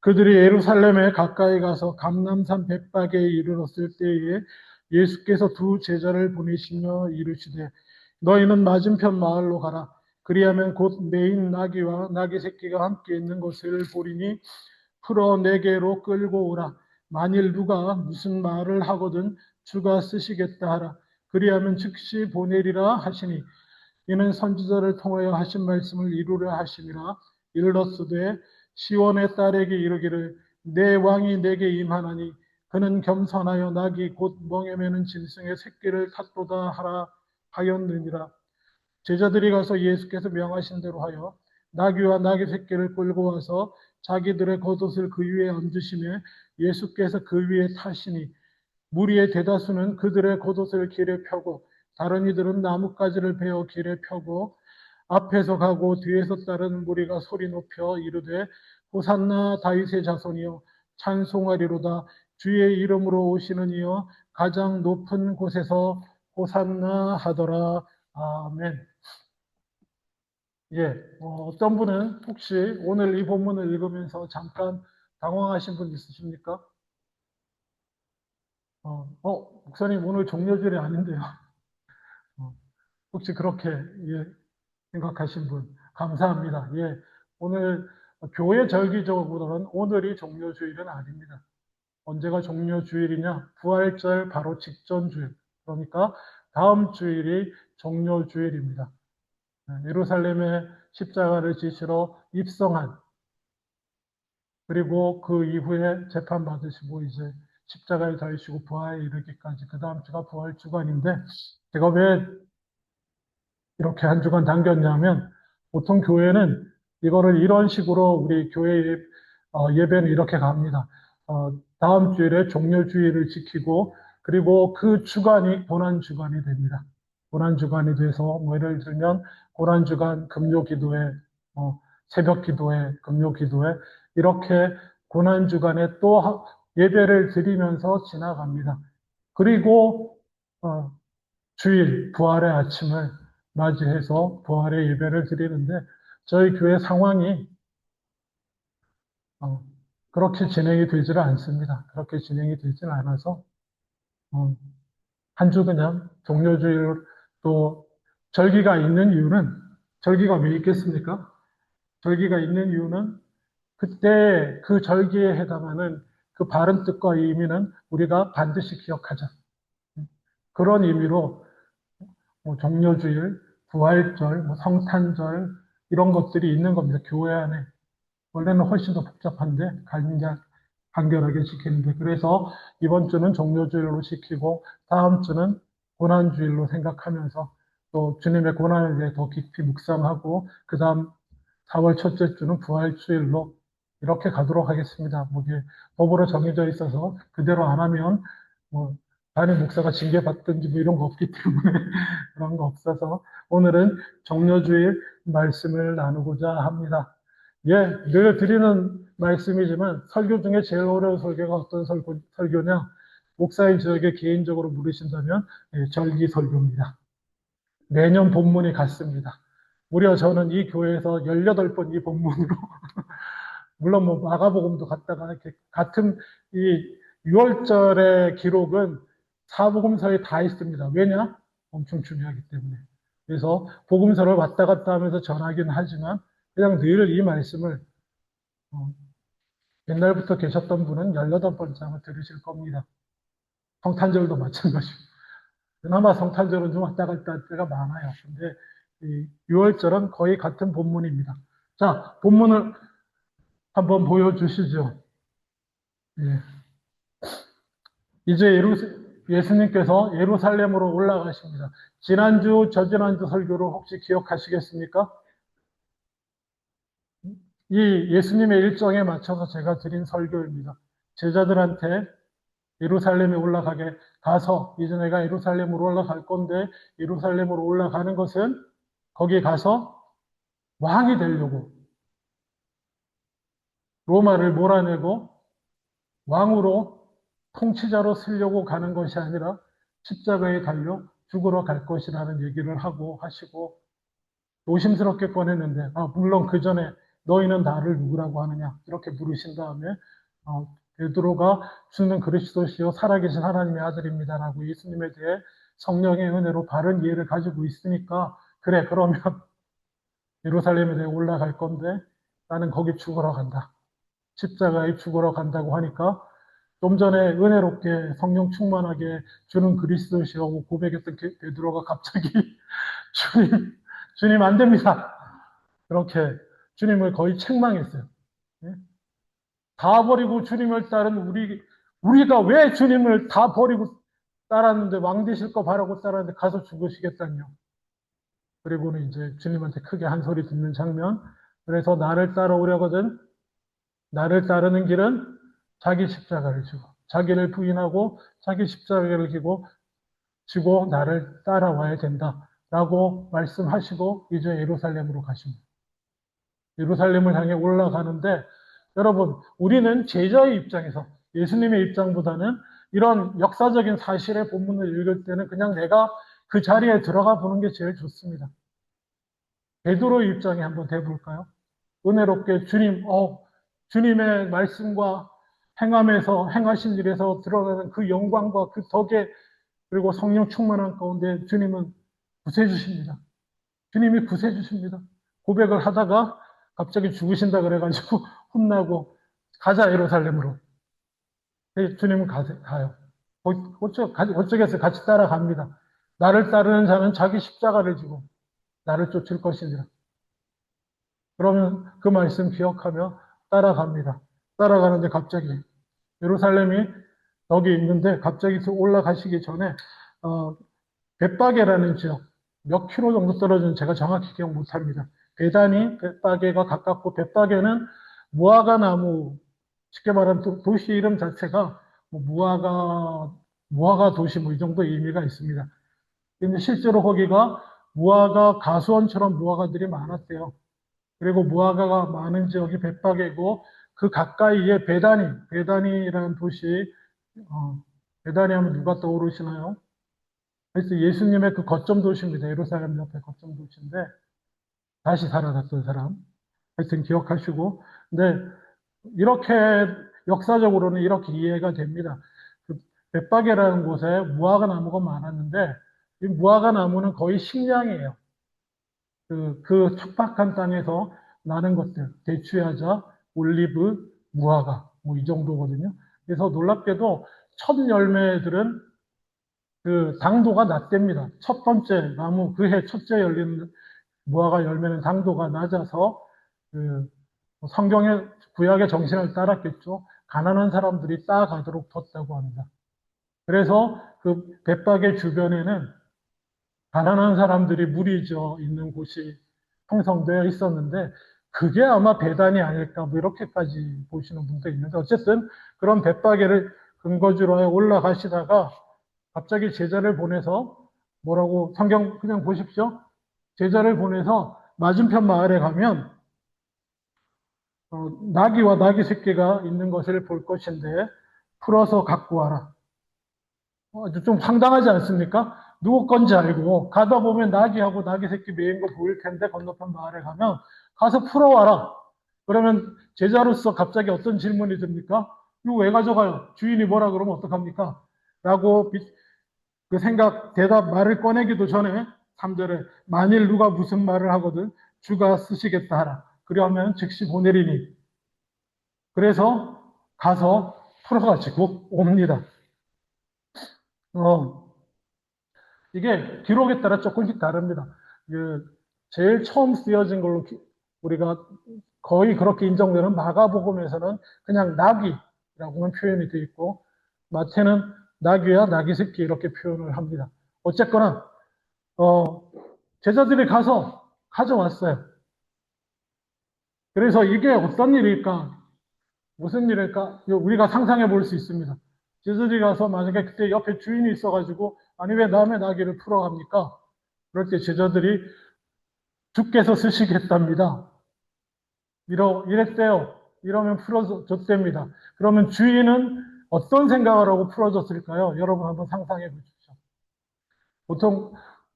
그들이 예루살렘에 가까이 가서 감람산 bet박에 이르렀을 때에 예수께서 두 제자를 보내시며 이르시되 너희는 맞은편 마을로 가라. 그리하면 곧 메인 나귀와 나귀 새끼가 함께 있는 것을 보리니 풀어 내게로 끌고 오라. 만일 누가 무슨 말을 하거든 주가 쓰시겠다 하라. 그리하면 즉시 보내리라 하시니 이는 선지자를 통하여 하신 말씀을 이루려 하심이라. 일렀으되 시온의 딸에게 이르기를 내 왕이 내게 임하나니 그는 겸손하여 낙이 곧 멍에 매는 짐승의 새끼를 탔도다 하라 하였느니라. 제자들이 가서 예수께서 명하신 대로 하여 나귀와 나귀 새끼를 끌고 와서 자기들의 겉옷을 그 위에 얹으시며 예수께서 그 위에 타시니 무리의 대다수는 그들의 겉옷을 길에 펴고 다른 이들은 나뭇가지를 베어 길에 펴고 앞에서 가고 뒤에서 따르는 무리가 소리 높여 이르되 호산나 다윗의 자손이여 찬송하리로다. 주의 이름으로 오시는 이여 가장 높은 곳에서 호산나 하더라. 아멘. 예, 어떤 분은 혹시 오늘 이 본문을 읽으면서 잠깐 당황하신 분 있으십니까? 목사님 오늘 종료절이 아닌데요. 어, 혹시 그렇게 예, 생각하신 분 감사합니다. 예, 오늘 교회 절기적으로는 오늘이 종료주일은 아닙니다. 언제가 종료주일이냐? 부활절 바로 직전 주일. 그러니까 다음 주일이 종료주일입니다. 예루살렘에 십자가를 지시러 입성한 그리고 그 이후에 재판받으시고 이제 십자가에 달리시고 부활에 이르기까지 그 다음 주가 부활 주간인데 제가 왜 이렇게 한 주간 당겼냐면 보통 교회는 이거를 이런 식으로 우리 교회 예배는 이렇게 갑니다. 다음 주일에 종료주일을 지키고 그리고 그 주간이 고난주간이 됩니다. 고난주간이 돼서 뭐 예를 들면 고난주간 금요기도회, 새벽기도회, 금요기도회 이렇게 고난주간에 또 예배를 드리면서 지나갑니다. 그리고 주일 부활의 아침을 맞이해서 부활의 예배를 드리는데 저희 교회 상황이 어, 그렇게 진행이 되지를 않습니다. 그렇게 진행이 되지는 않아서 어, 한 주 그냥 종료주일 또 절기가 있는 이유는 절기가 왜 있겠습니까? 절기가 있는 이유는 그때 그 절기에 해당하는 그 바른 뜻과 의미는 우리가 반드시 기억하자. 그런 의미로 뭐 종료주일, 부활절, 뭐 성탄절 이런 것들이 있는 겁니다. 교회 안에. 원래는 훨씬 더 복잡한데 간결하게 지키는데 그래서 이번 주는 종료주일로 지키고 다음 주는 고난주일로 생각하면서 또 주님의 고난에 대해 더 깊이 묵상하고 그 다음 4월 첫째 주는 부활주일로 이렇게 가도록 하겠습니다. 뭐 이게 법으로 정해져 있어서 그대로 안 하면 뭐 담임 목사가 징계받든지 뭐 이런 거 없기 때문에 그런 거 없어서 오늘은 종료주일 말씀을 나누고자 합니다. 예, 늘 드리는 말씀이지만 설교 중에 제일 어려운 설교가 어떤 설교냐? 목사인 저에게 개인적으로 물으신다면 예, 절기 설교입니다. 매년 본문이 같습니다. 무려 저는 이 교회에서 18번 이 본문으로 물론 뭐 마가복음도 갔다가 이렇게 같은 이 6월절의 기록은 사복음서에 다 있습니다. 왜냐? 엄청 중요하기 때문에. 그래서 복음서를 왔다 갔다 하면서 전하긴 하지만 그냥 늘 이 말씀을 어, 옛날부터 계셨던 분은 18번째 들으실 겁니다. 성탄절도 마찬가지고. 그나마 성탄절은 좀 왔다 갔다 할 때가 많아요. 근데 이 6월절은 거의 같은 본문입니다. 자, 본문을 한번 보여주시죠. 예. 이제 예수님께서 예루살렘으로 올라가십니다. 지난주, 저지난주 설교를 혹시 기억하시겠습니까? 이 예수님의 일정에 맞춰서 제가 드린 설교입니다. 제자들한테 예루살렘에 올라가게 가서 이제 내가 예루살렘으로 올라갈 건데 예루살렘으로 올라가는 것은 거기 가서 왕이 되려고 로마를 몰아내고 왕으로 통치자로 쓰려고 가는 것이 아니라 십자가에 달려 죽으러 갈 것이라는 얘기를 하고 하시고 노심스럽게 꺼냈는데 물론 그 전에 너희는 나를 누구라고 하느냐? 이렇게 물으신 다음에 베드로가 주는 그리스도시요 살아계신 하나님의 아들입니다라고 예수님에 대해 성령의 은혜로 바른 이해를 가지고 있으니까 그래 그러면 예루살렘에 대해 올라갈 건데 나는 거기 죽으러 간다. 십자가에 죽으러 간다고 하니까 좀 전에 은혜롭게 성령 충만하게 주는 그리스도시라고 고백했던 베드로가 갑자기 주님 안 됩니다. 그렇게 주님을 거의 책망했어요. 예? 다 버리고 주님을 따른 우리가 왜 주님을 다 버리고 따랐는데 왕 되실 거 바라고 따랐는데 가서 죽으시겠다뇨. 그리고는 이제 주님한테 크게 한 소리 듣는 장면. 그래서 나를 따라오려거든 나를 따르는 길은 자기 십자가를 지고 자기를 부인하고 자기 십자가를 지고 나를 따라와야 된다라고 말씀하시고 이제 예루살렘으로 가십니다. 예루살렘을 향해 올라가는데 여러분 우리는 제자의 입장에서 예수님의 입장보다는 이런 역사적인 사실의 본문을 읽을 때는 그냥 내가 그 자리에 들어가 보는 게 제일 좋습니다. 베드로의 입장에 한번 대볼까요? 은혜롭게 주님의 말씀과 행함에서 행하신 일에서 드러나는 그 영광과 그 덕에 그리고 성령 충만한 가운데 주님은 구세해 주십니다. 주님이 구세해 주십니다. 고백을 하다가 갑자기 죽으신다 그래가지고 혼나고 가자 예루살렘으로. 주님은 가요. 어쩌겠어요. 같이 따라갑니다. 나를 따르는 자는 자기 십자가를 지고 나를 쫓을 것이니라. 그러면 그 말씀 기억하며 따라갑니다. 따라가는데 갑자기 예루살렘이 여기 있는데 갑자기 올라가시기 전에 벳바게라는 지역 몇 킬로 정도 떨어지는 제가 정확히 기억 못합니다. 베다니 벳바게가 가깝고 벳바게는 무화과 나무 쉽게 말하면 도시 이름 자체가 뭐 무화과 도시 뭐 이 정도 의미가 있습니다. 근데 실제로 거기가 무화과 가수원처럼 무화과들이 많았대요. 그리고 무화과가 많은 지역이 벳바게고 그 가까이에 베다니라는 도시, 베다니 하면 누가 떠오르시나요? 그래서 예수님의 그 거점 도시입니다. 예루살렘 옆에 거점 도시인데 다시 살아났던 사람. 하여튼 기억하시고. 근데 이렇게 역사적으로는 이렇게 이해가 됩니다. 그 벳바게라는 곳에 무화과 나무가 많았는데 이 무화과 나무는 거의 식량이에요. 그 척박한 땅에서 나는 것들, 대추야자, 올리브, 무화과, 뭐 이 정도거든요. 그래서 놀랍게도 첫 열매들은 그 당도가 낮답니다. 첫 번째 나무, 그해 첫째 열리는 무화과 열매는 당도가 낮아서 그 성경의 구약의 정신을 따랐겠죠. 가난한 사람들이 따가도록 뒀다고 합니다. 그래서 그 벳바게 주변에는 가난한 사람들이 무리져 있는 곳이 형성되어 있었는데 그게 아마 배단이 아닐까 뭐 이렇게까지 보시는 분도 있는데 어쨌든 그런 벳바게를 근거지로 올라가시다가 갑자기 제자를 보내서 뭐라고 성경 그냥 보십시오. 제자를 보내서 맞은편 마을에 가면 나귀와 나귀 새끼가 있는 것을 볼 것인데 풀어서 갖고 와라. 좀 황당하지 않습니까? 누구 건지 알고 가다 보면 나귀하고 나귀 새끼 메인 거 보일 텐데 건너편 마을에 가면 가서 풀어와라. 그러면 제자로서 갑자기 어떤 질문이 듭니까? 이거 왜 가져가요? 주인이 뭐라 그러면 어떡합니까? 라고 그 대답 말을 꺼내기도 전에 3절에 만일 누가 무슨 말을 하거든 주가 쓰시겠다 하라. 그러면 즉시 보내리니. 그래서 가서 풀어가지고 옵니다. 이게 기록에 따라 조금씩 다릅니다. 제일 처음 쓰여진 걸로 우리가 거의 그렇게 인정되는 마가복음에서는 그냥 나귀라고만 표현이 되어 있고 마태는 나귀와 나귀 새끼 이렇게 표현을 합니다. 어쨌거나 제자들이 가서 가져왔어요. 그래서 이게 어떤 일일까? 무슨 일일까? 우리가 상상해 볼 수 있습니다. 제자들이 가서 만약에 그때 옆에 주인이 있어가지고 아니 왜 남의 나귀를 풀어갑니까? 그럴 때 제자들이 주께서 쓰시겠답니다. 이랬대요. 이러면 풀어줬답니다. 그러면 주인은 어떤 생각을 하고 풀어줬을까요? 여러분 한번 상상해 보십시오. 보통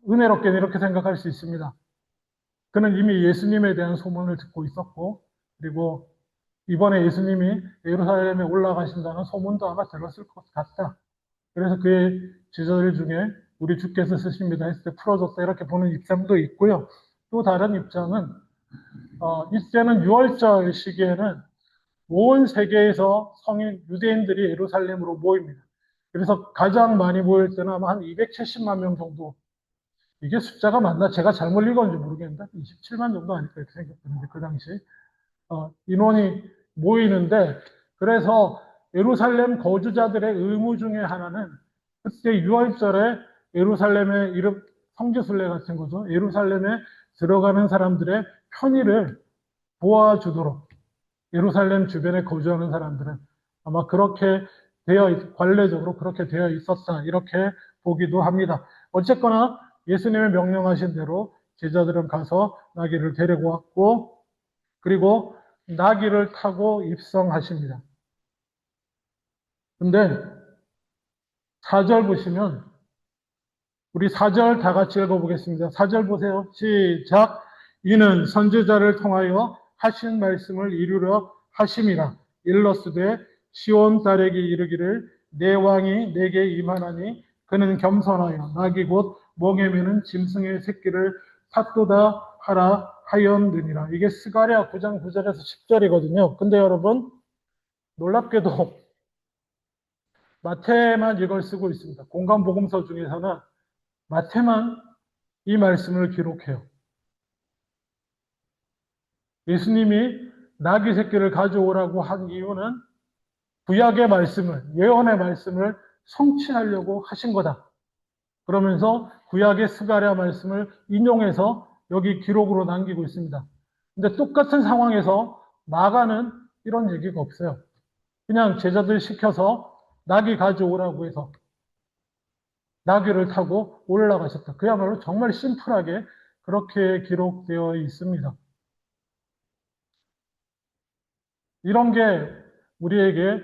은혜롭게는 이렇게 생각할 수 있습니다. 그는 이미 예수님에 대한 소문을 듣고 있었고 그리고 이번에 예수님이 예루살렘에 올라가신다는 소문도 아마 들었을 것 같다. 그래서 그의 제자들 중에 우리 주께서 쓰십니다 했을 때 풀어줬다 이렇게 보는 입장도 있고요. 또 다른 입장은 이때는 6월절 시기에는 온 세계에서 성인 유대인들이 예루살렘으로 모입니다. 그래서 가장 많이 모일 때는 아마 한 270만 명 정도. 이게 숫자가 맞나? 제가 잘못 읽었는지 모르겠는데 27만 정도 아닐까 이렇게 생각했는데 그 당시 인원이 모이는데 그래서 예루살렘 거주자들의 의무 중에 하나는 그때 6월절에 예루살렘의 이름 성지순례 같은 거죠. 예루살렘에 들어가는 사람들의 편의를 도와주도록 예루살렘 주변에 거주하는 사람들은 아마 그렇게 관례적으로 그렇게 되어 있었다. 이렇게 보기도 합니다. 어쨌거나 예수님의 명령하신 대로 제자들은 가서 나귀를 데리고 왔고, 그리고 나귀를 타고 입성하십니다. 근데 4절 보시면, 우리 4절 다 같이 읽어보겠습니다. 4절 보세요. 시작. 이는 선지자를 통하여 하신 말씀을 이루려 하심이라. 일러스되 시온 딸에게 이르기를 내 왕이 내게 임하나니 그는 겸손하여 나귀 곧 멍에 매는 짐승의 새끼를 탔도다 하라 하였느니라. 이게 스가랴 9장 9절에서 10절이거든요. 근데 여러분 놀랍게도 마태만 이걸 쓰고 있습니다. 공간복음서 중에서는 마태만 이 말씀을 기록해요. 예수님이 나귀 새끼를 가져오라고 한 이유는 구약의 말씀을, 예언의 말씀을 성취하려고 하신 거다. 그러면서 구약의 스가랴 말씀을 인용해서 여기 기록으로 남기고 있습니다. 근데 똑같은 상황에서 마가는 이런 얘기가 없어요. 그냥 제자들 시켜서 나귀 가져오라고 해서 나귀를 타고 올라가셨다. 그야말로 정말 심플하게 그렇게 기록되어 있습니다. 이런 게 우리에게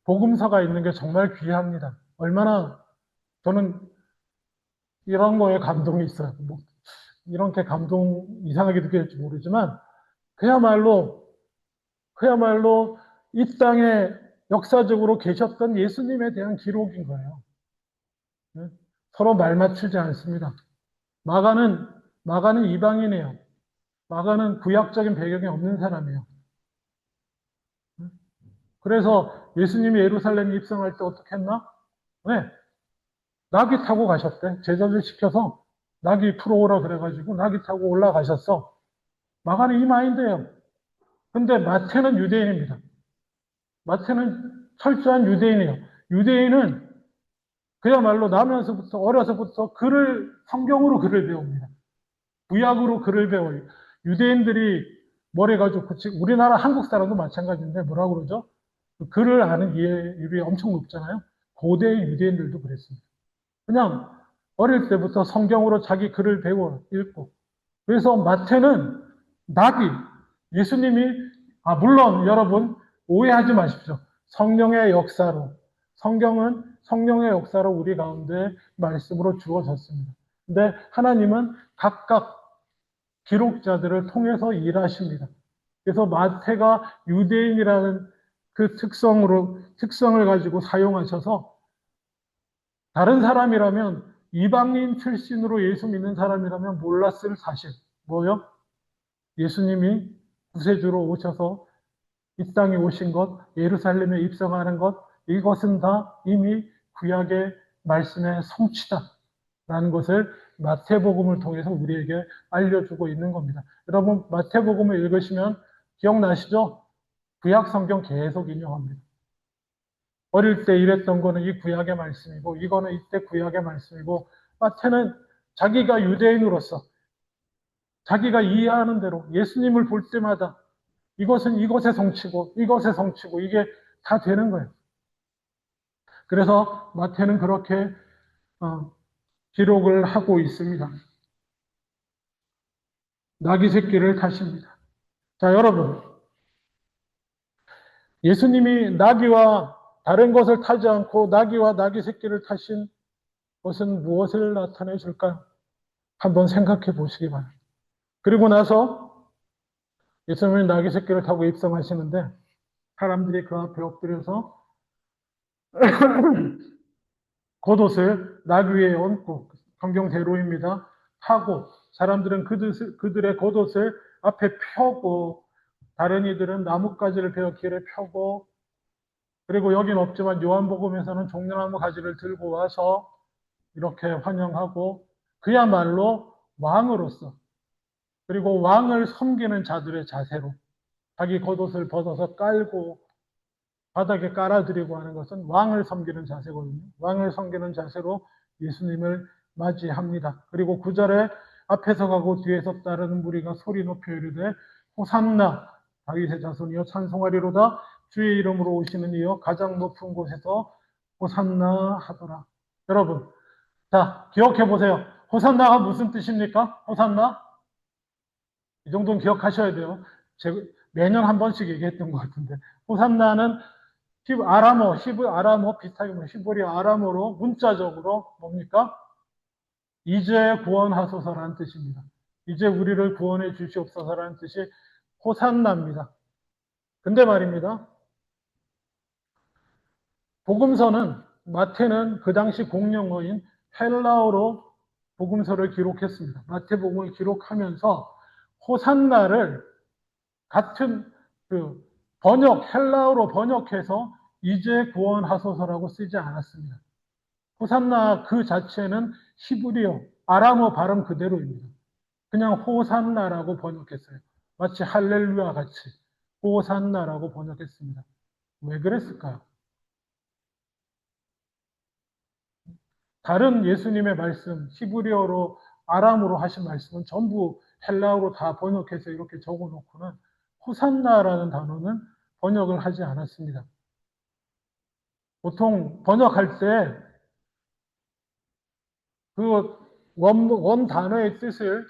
복음서가 있는 게 정말 귀합니다. 얼마나 저는 이런 거에 감동이 있어요. 뭐 이렇게 감동 이상하게 느낄지 모르지만 그야말로 이 땅에 역사적으로 계셨던 예수님에 대한 기록인 거예요. 서로 말 맞추지 않습니다. 마가는 이방인이에요. 마가는 구약적인 배경이 없는 사람이에요. 그래서 예수님이 예루살렘에 입성할 때 어떻게 했나? 네. 나귀 타고 가셨대. 제자들 시켜서 나귀 풀어오라 그래가지고 나귀 타고 올라가셨어. 마가는 이 마인드예요. 근데 마태는 유대인입니다. 마태는 철저한 유대인이에요. 유대인은 그야말로 나면서부터 어려서부터 성경으로 글을 배웁니다. 구약으로 글을 배워요. 유대인들이 뭘 해가지고 우리나라 한국 사람도 마찬가지인데 뭐라고 그러죠? 글을 아는 이해율이 엄청 높잖아요. 고대 유대인들도 그랬습니다. 그냥 어릴 때부터 성경으로 자기 글을 배워 읽고 그래서 마태는 나귀 예수님이 물론 여러분 오해하지 마십시오. 성령의 역사로 성경은 성령의 역사로 우리 가운데 말씀으로 주어졌습니다. 근데 하나님은 각각 기록자들을 통해서 일하십니다. 그래서 마태가 유대인이라는 그 특성을 가지고 사용하셔서 다른 사람이라면 이방인 출신으로 예수 믿는 사람이라면 몰랐을 사실. 뭐요? 예수님이 구세주로 오셔서 이 땅에 오신 것, 예루살렘에 입성하는 것, 이것은 다 이미 구약의 말씀의 성취다라는 것을 마태복음을 통해서 우리에게 알려주고 있는 겁니다. 여러분 마태복음을 읽으시면 기억나시죠? 구약 성경 계속 인용합니다. 어릴 때 이랬던 거는 이 구약의 말씀이고 이거는 이때 구약의 말씀이고 마태는 자기가 유대인으로서 자기가 이해하는 대로 예수님을 볼 때마다 이것은 이것의 성취고 이것의 성취고 이게 다 되는 거예요. 그래서 마태는 그렇게 기록을 하고 있습니다. 나귀 새끼를 타십니다. 자, 여러분. 예수님이 나귀와 다른 것을 타지 않고 나귀와 나귀 새끼를 타신 것은 무엇을 나타내 줄까요? 한번 생각해 보시기 바랍니다. 그리고 나서 예수님이 나귀 새끼를 타고 입성하시는데 사람들이 그 앞에 엎드려서 겉옷을 나귀 위에 얹고, 성경대로입니다. 타고, 사람들은 그들의 겉옷을 앞에 펴고, 다른 이들은 나뭇가지를 베어 길에 펴고, 그리고 여긴 없지만 요한복음에서는 종려나무 가지를 들고 와서 이렇게 환영하고, 그야말로 왕으로서, 그리고 왕을 섬기는 자들의 자세로 자기 겉옷을 벗어서 깔고 바닥에 깔아드리고 하는 것은 왕을 섬기는 자세거든요. 왕을 섬기는 자세로 예수님을 맞이합니다. 그리고 9절에 앞에서 가고 뒤에서 따르는 무리가 소리 높여 이르되 호산나 다윗의 자손이여 찬송하리로다 주의 이름으로 오시는 이여 가장 높은 곳에서 호산나 하더라. 여러분, 자, 기억해 보세요. 호산나가 무슨 뜻입니까? 호산나? 이 정도는 기억하셔야 돼요. 제가 매년 한 번씩 얘기했던 것 같은데. 호산나는 히브리 아람어 비슷하게 히브리 아람어로 문자적으로 뭡니까? 이제 구원하소서라는 뜻입니다. 이제 우리를 구원해 주시옵소서라는 뜻이 호산나입니다. 근데 말입니다. 복음서는 마태는 그 당시 공용어인 헬라어로 복음서를 기록했습니다. 마태복음을 기록하면서 호산나를 같은 그 헬라어로 번역해서 이제 구원하소서라고 쓰지 않았습니다. 호산나 그 자체는 히브리어, 아람어 발음 그대로입니다. 그냥 호산나라고 번역했어요. 마치 할렐루야 같이 호산나라고 번역했습니다. 왜 그랬을까요? 다른 예수님의 말씀, 히브리어로 아람으로 하신 말씀은 전부 헬라어로 다 번역해서 이렇게 적어놓고는 호산나라는 단어는 번역을 하지 않았습니다. 보통 번역할 때 그 원 단어의 뜻을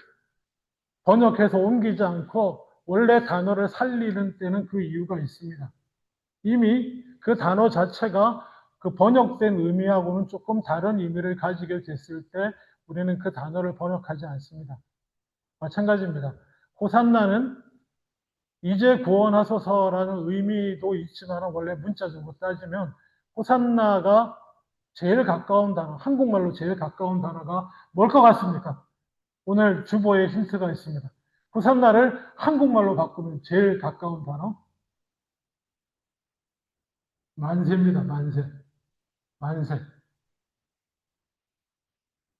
번역해서 옮기지 않고 원래 단어를 살리는 때는 그 이유가 있습니다. 이미 그 단어 자체가 그 번역된 의미하고는 조금 다른 의미를 가지게 됐을 때 우리는 그 단어를 번역하지 않습니다. 마찬가지입니다. 호산나는 이제 구원하소서라는 의미도 있지만 원래 문자적으로 따지면 호산나가 제일 가까운 단어, 한국말로 제일 가까운 단어가 뭘 것 같습니까? 오늘 주보에 힌트가 있습니다. 호산나를 한국말로 바꾸면 제일 가까운 단어 만세입니다. 만세. 만세.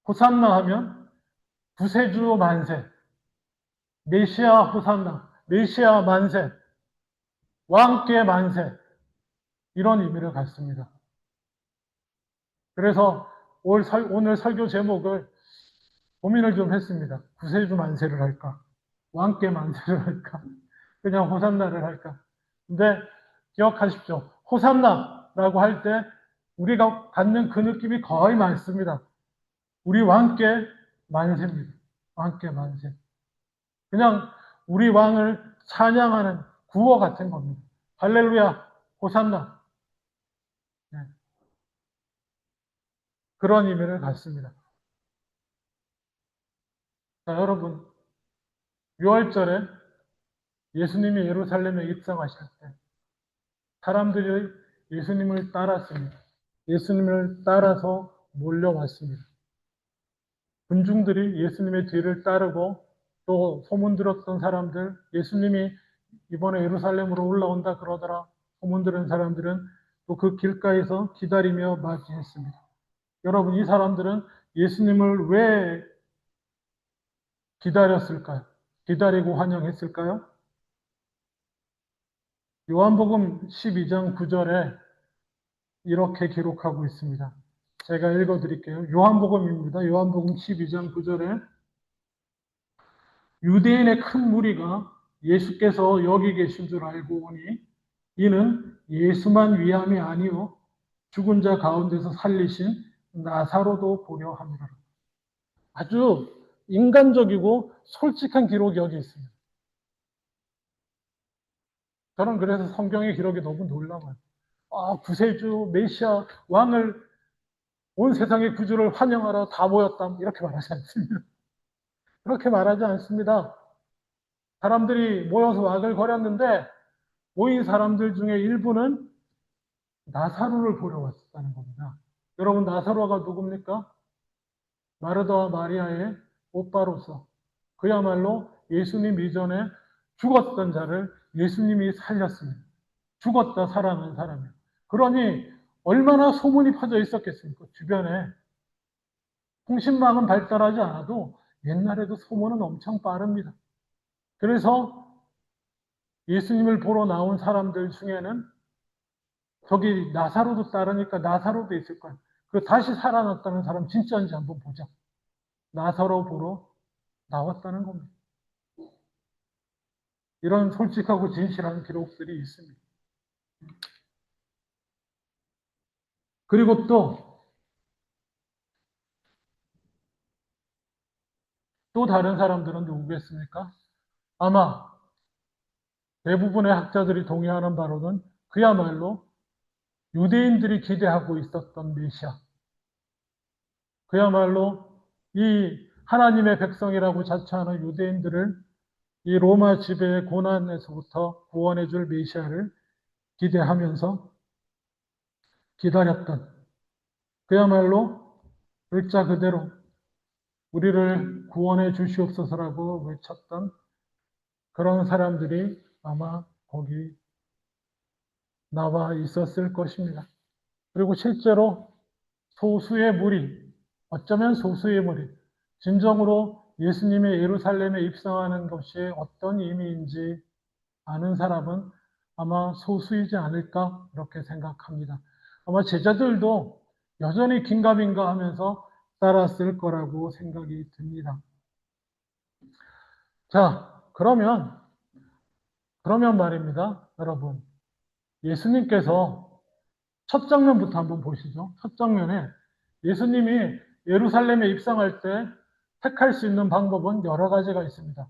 호산나 하면 구세주 만세. 메시아 호산나. 메시아 만세. 왕께 만세. 이런 의미를 갖습니다. 그래서 오늘 설교 제목을 고민을 좀 했습니다. 구세주 만세를 할까? 왕께 만세를 할까? 그냥 호산나를 할까? 근데 기억하십시오. 호산나라고 할 때 우리가 갖는 그 느낌이 거의 많습니다. 우리 왕께 만세입니다. 왕께 만세. 그냥 우리 왕을 찬양하는 구호 같은 겁니다. 할렐루야, 호산나. 네. 그런 의미를 갖습니다. 자, 여러분, 6월절에 예수님이 예루살렘에 입성하실 때 사람들이 예수님을 따랐습니다. 예수님을 따라서 몰려왔습니다. 군중들이 예수님의 뒤를 따르고 또 소문 들었던 사람들, 예수님이 이번에 예루살렘으로 올라온다 그러더라. 소문 들은 사람들은 또 그 길가에서 기다리며 맞이했습니다. 여러분, 이 사람들은 예수님을 왜 기다렸을까요? 기다리고 환영했을까요? 요한복음 12장 9절에 이렇게 기록하고 있습니다. 제가 읽어드릴게요. 요한복음입니다. 요한복음 12장 9절에 유대인의 큰 무리가 예수께서 여기 계신 줄 알고 오니 이는 예수만 위함이 아니요 죽은 자 가운데서 살리신 나사로도 보려 함이라. 아주 인간적이고 솔직한 기록이 여기 있습니다. 저는 그래서 성경의 기록이 너무 놀라워요. 구세주 메시아 왕을 온 세상의 구주를 환영하러 다 모였다 이렇게 말하지 않습니다. 그렇게 말하지 않습니다. 사람들이 모여서 왁을 거렸는데 모인 사람들 중에 일부는 나사로를 보러 왔었다는 겁니다. 여러분, 나사로가 누굽니까? 마르다와 마리아의 오빠로서 그야말로 예수님 이전에 죽었던 자를 예수님이 살렸습니다. 죽었다 살아난 사람이에요. 그러니 얼마나 소문이 퍼져 있었겠습니까? 주변에. 통신망은 발달하지 않아도 옛날에도 소문은 엄청 빠릅니다. 그래서 예수님을 보러 나온 사람들 중에는 저기 나사로도 따르니까 나사로도 있을 거야. 그 다시 살아났다는 사람 진짜인지 한번 보자. 나사로 보러 나왔다는 겁니다. 이런 솔직하고 진실한 기록들이 있습니다. 그리고 또 다른 사람들은 누구겠습니까? 아마 대부분의 학자들이 동의하는 바로는 그야말로 유대인들이 기대하고 있었던 메시아. 그야말로 이 하나님의 백성이라고 자처하는 유대인들을 이 로마 지배의 고난에서부터 구원해 줄 메시아를 기대하면서 기다렸던, 그야말로 글자 그대로 우리를 구원해 주시옵소서라고 외쳤던 그런 사람들이 아마 거기 나와 있었을 것입니다. 그리고 실제로 소수의 무리, 어쩌면 소수의 무리, 진정으로 예수님의 예루살렘에 입성하는 것이 어떤 의미인지 아는 사람은 아마 소수이지 않을까 이렇게 생각합니다. 아마 제자들도 여전히 긴가민가 하면서 따랐을 거라고 생각이 듭니다. 자, 그러면 말입니다, 여러분. 예수님께서 첫 장면부터 한번 보시죠. 첫 장면에 예수님이 예루살렘에 입성할 때 택할 수 있는 방법은 여러 가지가 있습니다.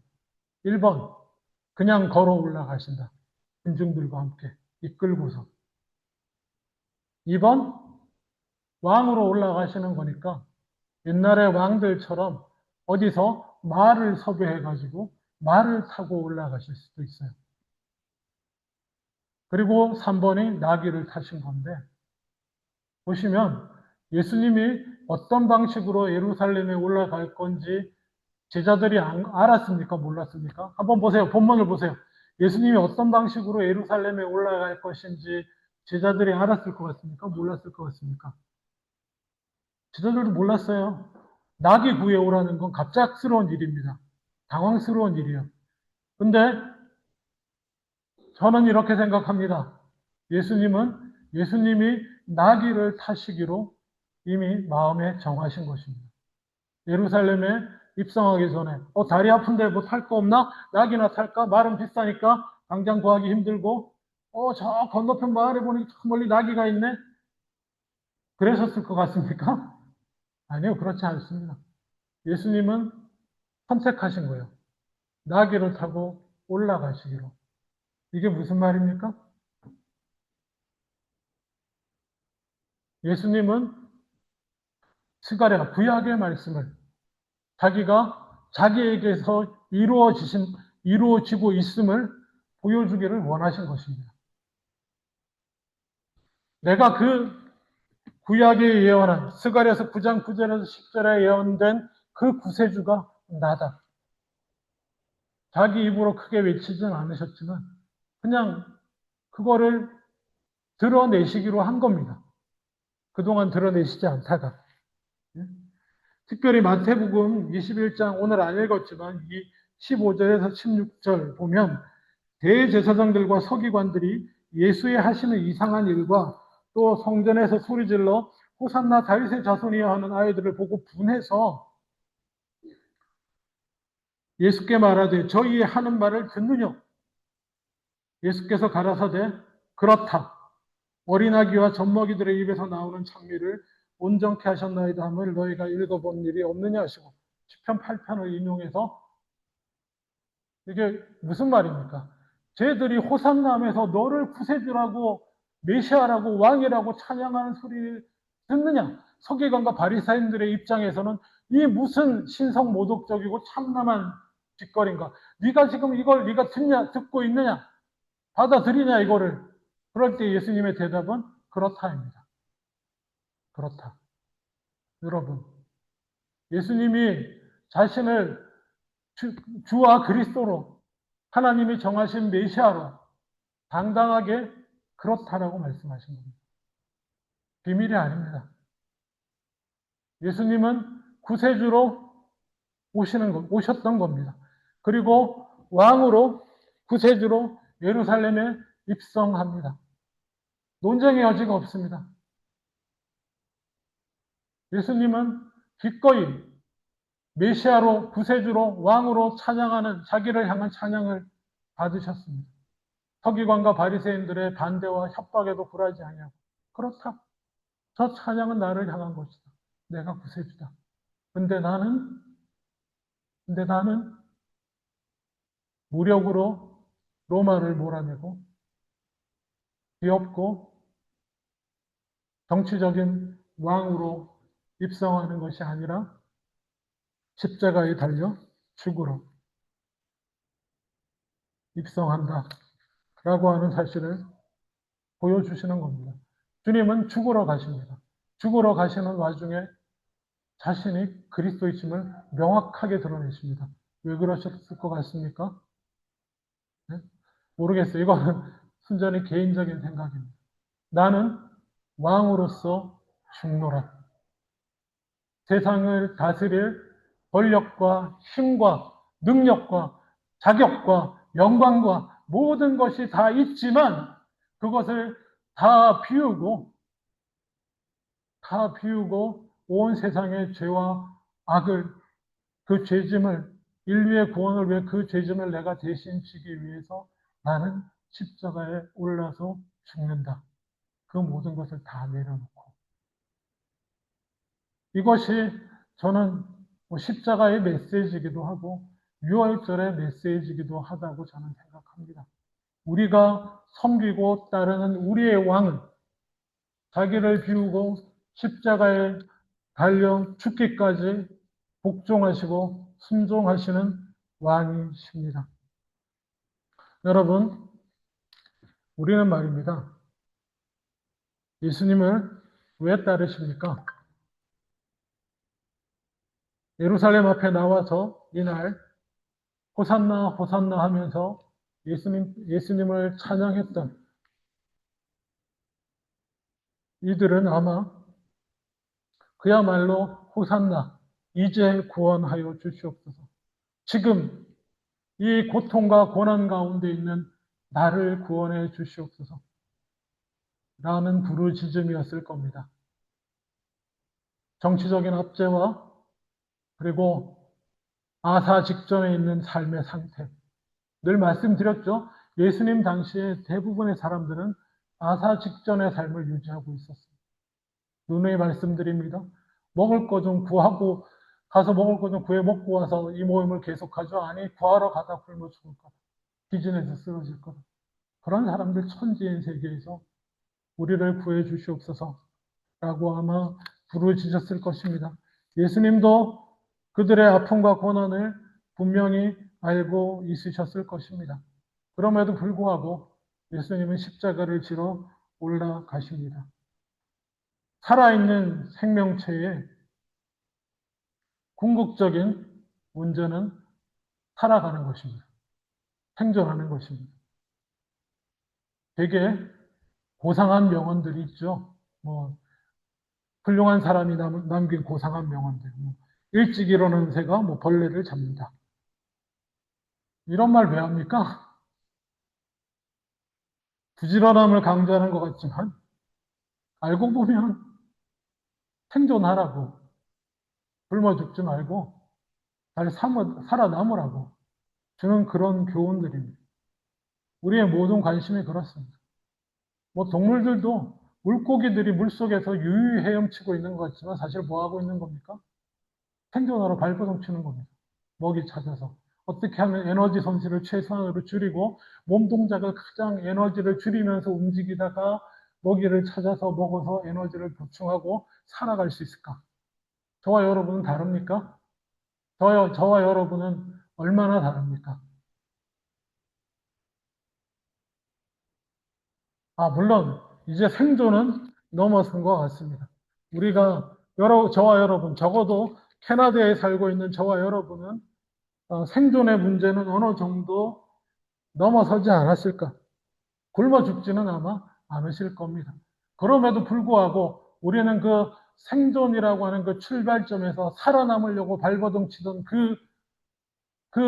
1번, 그냥 걸어 올라가신다. 군중들과 함께 이끌고서. 2번, 왕으로 올라가시는 거니까 옛날의 왕들처럼 어디서 말을 섭외해가지고 말을 타고 올라가실 수도 있어요. 그리고 3번이 나귀를 타신 건데, 보시면 예수님이 어떤 방식으로 예루살렘에 올라갈 건지 제자들이 알았습니까? 몰랐습니까? 한번 보세요. 본문을 보세요. 예수님이 어떤 방식으로 예루살렘에 올라갈 것인지 제자들이 알았을 것 같습니까? 몰랐을 것 같습니까? 제자들도 몰랐어요. 나귀 구해오라는 건 갑작스러운 일입니다. 당황스러운 일이에요. 근데 저는 이렇게 생각합니다. 예수님이 나귀를 타시기로 이미 마음에 정하신 것입니다. 예루살렘에 입성하기 전에 다리 아픈데 뭐 탈 거 없나? 나귀나 탈까? 말은 비싸니까 당장 구하기 힘들고 저 건너편 마을에 보니 저 멀리 나귀가 있네? 그러셨을 것 같습니까? 아니요, 그렇지 않습니다. 예수님은 선택하신 거예요. 나귀를 타고 올라가시기로. 이게 무슨 말입니까? 예수님은 스가랴 구약의 말씀을 자기에게서 이루어지고 있음을 보여주기를 원하신 것입니다. 내가 그 구약에 예언한 스가랴서 9장 9절에서 10절에 예언된 그 구세주가 나다. 자기 입으로 크게 외치지는 않으셨지만 그냥 그거를 드러내시기로 한 겁니다. 그동안 드러내시지 않다가. 특별히 마태복음 21장 오늘 안 읽었지만 이 15절에서 16절 보면 대제사장들과 서기관들이 예수의 하시는 이상한 일과 또 성전에서 소리질러 호산나 다윗의 자손이야 하는 아이들을 보고 분해서 예수께 말하되 저희의 하는 말을 듣느냐? 예수께서 가라사대 그렇다. 어린아기와 젖먹이들의 입에서 나오는 찬미를 온전케 하셨나이다 함을 너희가 읽어본 일이 없느냐 하시고 시편 8편을 인용해서 이게 무슨 말입니까? 쟤들이 호산나면서 너를 구세주라고 메시아라고 왕이라고 찬양하는 소리를 듣느냐? 서기관과 바리사인들의 입장에서는 이 무슨 신성모독적이고 참남한 뒷거리인가? 네가 지금 이걸 네가 듣고 있느냐? 받아들이냐 이거를. 그럴 때 예수님의 대답은 그렇다입니다. 그렇다. 여러분, 예수님이 자신을 주와 그리스도로 하나님이 정하신 메시아로 당당하게 그렇다라고 말씀하신 겁니다. 비밀이 아닙니다. 예수님은 구세주로 오셨던 겁니다. 그리고 왕으로 구세주로 예루살렘에 입성합니다. 논쟁의 여지가 없습니다. 예수님은 기꺼이 메시아로 구세주로 왕으로 찬양하는 자기를 향한 찬양을 받으셨습니다. 서기관과 바리새인들의 반대와 협박에도 굴하지 아니하고 그렇다. 저 찬양은 나를 향한 것이다. 내가 구세주다. 근데 나는 무력으로 로마를 몰아내고 귀엽고 정치적인 왕으로 입성하는 것이 아니라 십자가에 달려 죽으러 입성한다. 라고 하는 사실을 보여주시는 겁니다. 주님은 죽으러 가십니다. 죽으러 가시는 와중에 자신이 그리스도이심을 명확하게 드러내십니다. 왜 그러셨을 것 같습니까? 네? 모르겠어요. 이거는 순전히 개인적인 생각입니다. 나는 왕으로서 죽노라. 세상을 다스릴 권력과 힘과 능력과 자격과 영광과 모든 것이 다 있지만 그것을 다 비우고 온 세상의 죄와 악을 그 죄짐을 인류의 구원을 위해 그 죄짐을 내가 대신 지기 위해서 나는 십자가에 올라서 죽는다. 그 모든 것을 다 내려놓고 이것이 저는 십자가의 메시지이기도 하고 유월절의 메시지이기도 하다고 저는 생각합니다. 우리가 섬기고 따르는 우리의 왕은 자기를 비우고 십자가에 달려 죽기까지 복종하시고 순종하시는 왕이십니다. 여러분, 우리는 말입니다. 예수님을 왜 따르십니까? 예루살렘 앞에 나와서 이날 호산나 호산나 하면서 예수님을 찬양했던 이들은 아마 그야말로 호산나 이제 구원하여 주시옵소서. 지금 이 고통과 고난 가운데 있는 나를 구원해 주시옵소서. 라는 부르짖음이었을 겁니다. 정치적인 압제와 그리고 아사 직전에 있는 삶의 상태. 늘 말씀드렸죠. 예수님 당시에 대부분의 사람들은 아사 직전의 삶을 유지하고 있었습니다. 누누이 말씀드립니다. 먹을 거 좀 구하고 가서 먹을 거 좀 구해 먹고 와서 이 모임을 계속하죠. 아니 구하러 가다 굶어 죽을 거다. 비즈니스 쓰러질 거다. 그런 사람들 천지인 세계에서 우리를 구해 주시옵소서 라고 아마 부르짖었을 것입니다. 예수님도 그들의 아픔과 고난을 분명히 알고 있으셨을 것입니다. 그럼에도 불구하고 예수님은 십자가를 지러 올라가십니다. 살아있는 생명체의 궁극적인 문제는 살아가는 것입니다. 생존하는 것입니다. 되게 고상한 명언들이 있죠. 훌륭한 사람이 남긴 고상한 명언들. 일찍 일어나는 새가 벌레를 잡는다. 이런 말 왜 합니까? 부지런함을 강조하는 것 같지만 알고 보면 생존하라고 굶어 죽지 말고 잘 살아남으라고 주는 그런 교훈들입니다. 우리의 모든 관심이 그렇습니다. 동물들도 물고기들이 물속에서 유유히 헤엄치고 있는 것 같지만 사실 뭐 하고 있는 겁니까? 생존하러 발버둥 치는 겁니다. 먹이 찾아서. 어떻게 하면 에너지 손실을 최소한으로 줄이고 몸 동작을 가장 에너지를 줄이면서 움직이다가 먹이를 찾아서 먹어서 에너지를 보충하고 살아갈 수 있을까? 저와 여러분은 다릅니까? 저와 여러분은 얼마나 다릅니까? 물론 이제 생존은 넘어선 것 같습니다. 우리가 저와 여러분, 적어도 캐나다에 살고 있는 저와 여러분은 생존의 문제는 어느 정도 넘어서지 않았을까? 굶어 죽지는 아마 않으실 겁니다. 그럼에도 불구하고 우리는 그 생존이라고 하는 그 출발점에서 살아남으려고 발버둥 치던 그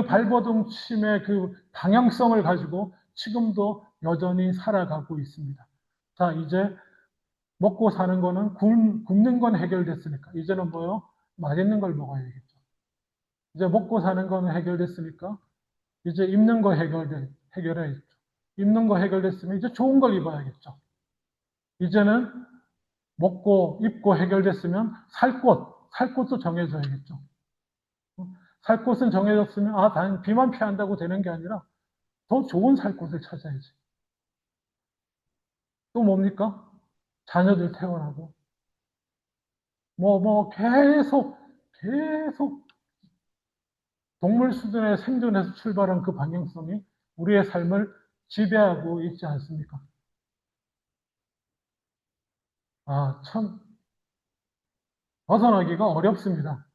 발버둥침의 그 방향성을 가지고 지금도 여전히 살아가고 있습니다. 자, 이제 먹고 사는 거는 굶는 건 해결됐으니까 이제는 뭐요? 맛있는 걸 먹어야겠죠. 이제 먹고 사는 거는 해결됐으니까 이제 입는 거 해결해야겠죠. 입는 거 해결됐으면 이제 좋은 걸 입어야겠죠. 이제는 먹고 입고 해결됐으면 살 곳도 정해져야겠죠. 살 곳은 정해졌으면 단 비만 피한다고 되는 게 아니라 더 좋은 살 곳을 찾아야지. 또 뭡니까? 자녀들 태어나고 계속 동물 수준의 생존에서 출발한 그 방향성이 우리의 삶을 지배하고 있지 않습니까? 참 벗어나기가 어렵습니다.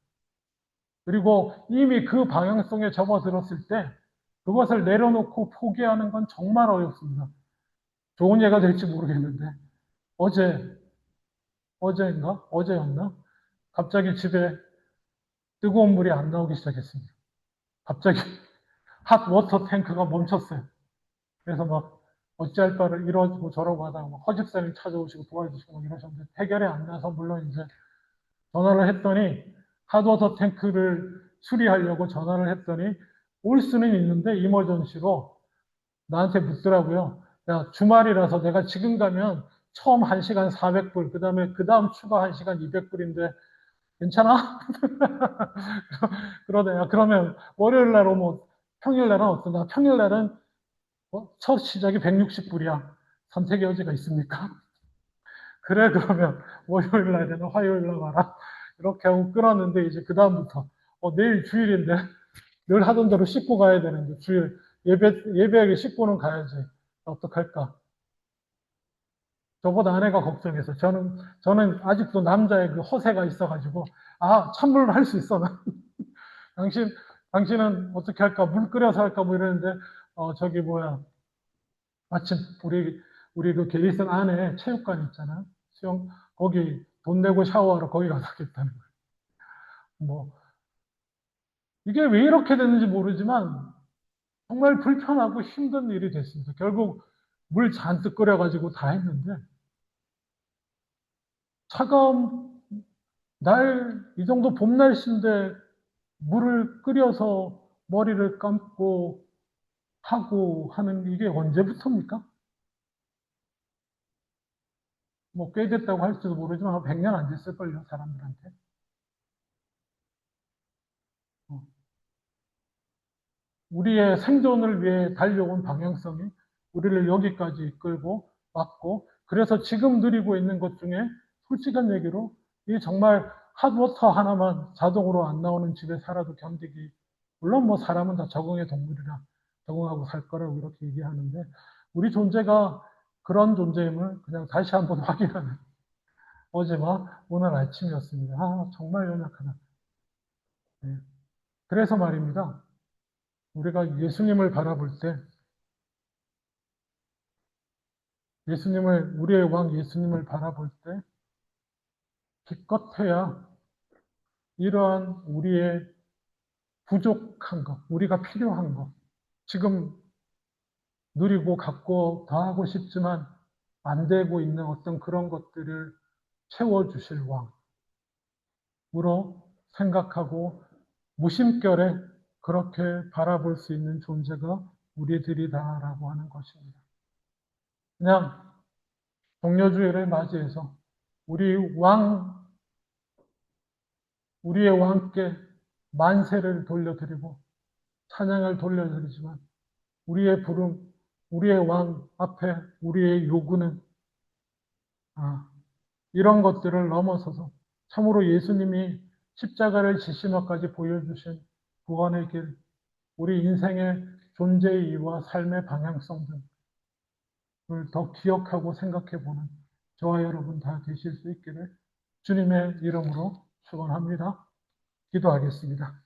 그리고 이미 그 방향성에 접어들었을 때 그것을 내려놓고 포기하는 건 정말 어렵습니다. 좋은 예가 될지 모르겠는데 어제 어제였나? 갑자기 집에 뜨거운 물이 안 나오기 시작했습니다. 갑자기 핫 워터 탱크가 멈췄어요. 그래서 막 어찌할 바를 이러고 저러고 하다가 막 허집사님 찾아오시고 도와주시고 막 이러셨는데 해결이 안 나서 물론 이제 전화를 했더니 핫워터 탱크를 수리하려고 전화를 했더니 올 수는 있는데 이머전시로 나한테 묻더라고요. 야, 주말이라서 내가 지금 가면 처음 1시간 400불, 그 다음 추가 1시간 200불인데 괜찮아? 그러네요. 그러면 월요일 날 오면 평일 날은 어떤가? 평일 날은 첫 시작이 160불이야. 선택의 여지가 있습니까? 그래, 그러면 월요일 날에는 화요일 날 와라. 이렇게 하고 끊었는데 이제 그다음부터 내일 주일인데 늘 하던 대로 씻고 가야 되는데 주일 예배하게 씻고는 가야지. 어떡할까? 저보다 아내가 걱정해서 저는 아직도 남자의 그 허세가 있어가지고 찬물로 할 수 있어. 당신 당신은 어떻게 할까? 물 끓여서 할까? 뭐 이러는데 저기 뭐야 마침 우리 그 게이슨 안에 체육관 있잖아. 수영 거기 돈 내고 샤워하러 거기 가서 하겠다는 거예요. 뭐 이게 왜 이렇게 됐는지 모르지만 정말 불편하고 힘든 일이 됐습니다. 결국 물 잔뜩 끓여가지고 다 했는데 차가운 이 정도 봄 날씨인데 물을 끓여서 머리를 감고 하고 하는 이게 언제부터입니까? 뭐 꽤 됐다고 할지도 모르지만 100년 안 됐을걸요, 사람들한테. 어. 우리의 생존을 위해 달려온 방향성이 우리를 여기까지 이끌고 왔고, 그래서 지금 누리고 있는 것 중에 솔직한 얘기로 이 정말 핫워터 하나만 자동으로 안 나오는 집에 살아도 견디기. 물론 뭐 사람은 다 적응의 동물이라 적응하고 살 거라고 이렇게 얘기하는데 우리 존재가 그런 존재임을 그냥 다시 한번 확인하는 어제와 오늘 아침이었습니다. 정말 연약하다. 네. 그래서 말입니다. 우리가 예수님을 바라볼 때 우리의 왕 예수님을 바라볼 때 기껏해야 이러한 우리의 부족한 것, 우리가 필요한 것, 지금 누리고 갖고 더 하고 싶지만 안 되고 있는 어떤 그런 것들을 채워주실 왕으로 생각하고 무심결에 그렇게 바라볼 수 있는 존재가 우리들이다라고 하는 것입니다. 그냥 동료주의를 맞이해서 우리 왕 우리의 왕께 만세를 돌려드리고 찬양을 돌려드리지만 우리의 부름, 우리의 왕 앞에 우리의 요구는 이런 것들을 넘어서서 참으로 예수님이 십자가를 지시면까지 보여주신 구원의 길, 우리 인생의 존재의 이유와 삶의 방향성 등을 더 기억하고 생각해 보는 저와 여러분 다 되실 수 있기를 주님의 이름으로 축원합니다. 기도하겠습니다.